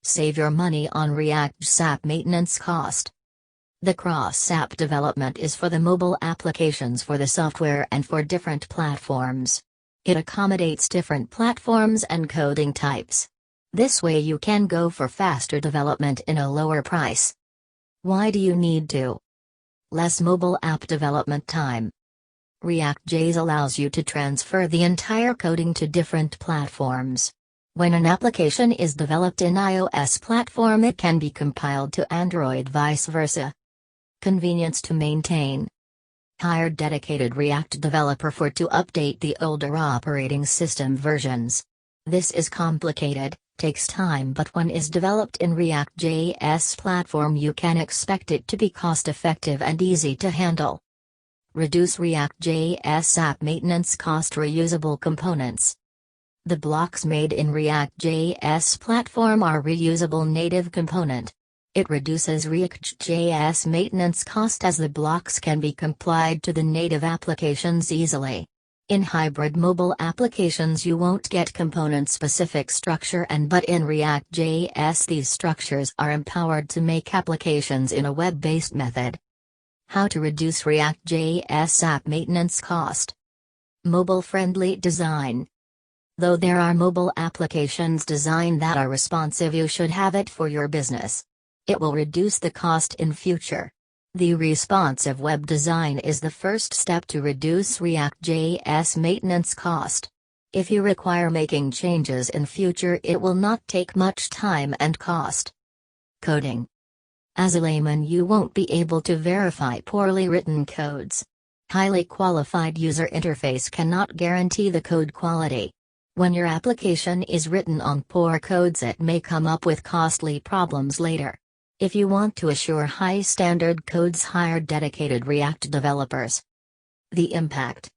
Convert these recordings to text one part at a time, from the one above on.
Save your money on Reactjs app maintenance cost. The cross-app development is for the mobile applications for the software and for different platforms. It accommodates different platforms and coding types. This way you can go for faster development in a lower price. Why do you need to? Less mobile app development time. Reactjs allows you to transfer the entire coding to different platforms. When an application is developed in iOS platform, it can be compiled to Android, vice versa. Convenience to maintain. Hire dedicated React developer to update the older operating system versions. This is complicated, takes time, but when is developed in React.js platform, you can expect it to be cost-effective and easy to handle. Reduce React.js app maintenance cost. Reusable components. The blocks made in React.js platform are reusable native component. It reduces React.js maintenance cost as the blocks can be complied to the native applications easily. In hybrid mobile applications you won't get component-specific structure, but in React.js these structures are empowered to make applications in a web-based method. How to reduce React.js app maintenance cost. Mobile-friendly design. Though there are mobile applications design that are responsive, you should have it for your business. It will reduce the cost in future. The responsive web design is the first step to reduce React.js maintenance cost. If you require making changes in future, it will not take much time and cost. Coding. As a layman, you won't be able to verify poorly written codes. Highly qualified user interface cannot guarantee the code quality. When your application is written on poor codes, it may come up with costly problems later. If you want to assure high standard codes, hire dedicated React developers. The impact.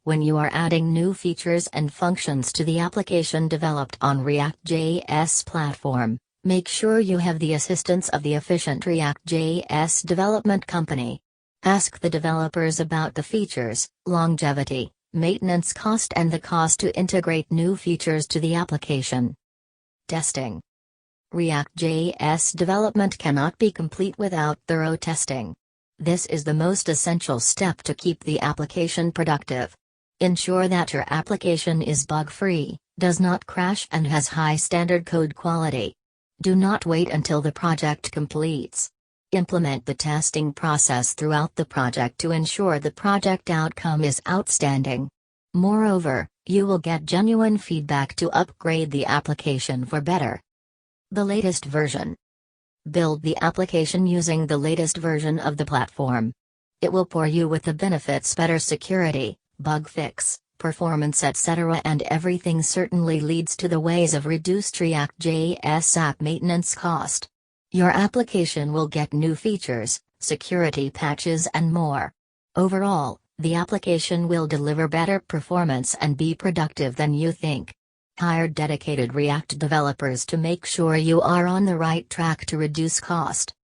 When you are adding new features and functions to the application developed on React.js platform, make sure you have the assistance of the efficient React.js development company. Ask the developers about the features, longevity, maintenance cost, and the cost to integrate new features to the application. Testing. React.js development cannot be complete without thorough testing. This is the most essential step to keep the application productive. Ensure that your application is bug-free, does not crash, and has high standard code quality. Do not wait until the project completes. Implement the testing process throughout the project to ensure the project outcome is outstanding. Moreover, you will get genuine feedback to upgrade the application for better. The latest version. Build the application using the latest version of the platform. It will pour you with the benefits: better security, bug fix, performance, etc., and everything certainly leads to the ways of reduced React.js app maintenance cost. Your application will get new features, security patches, and more. Overall, the application will deliver better performance and be productive than you think. Hire dedicated React developers to make sure you are on the right track to reduce cost.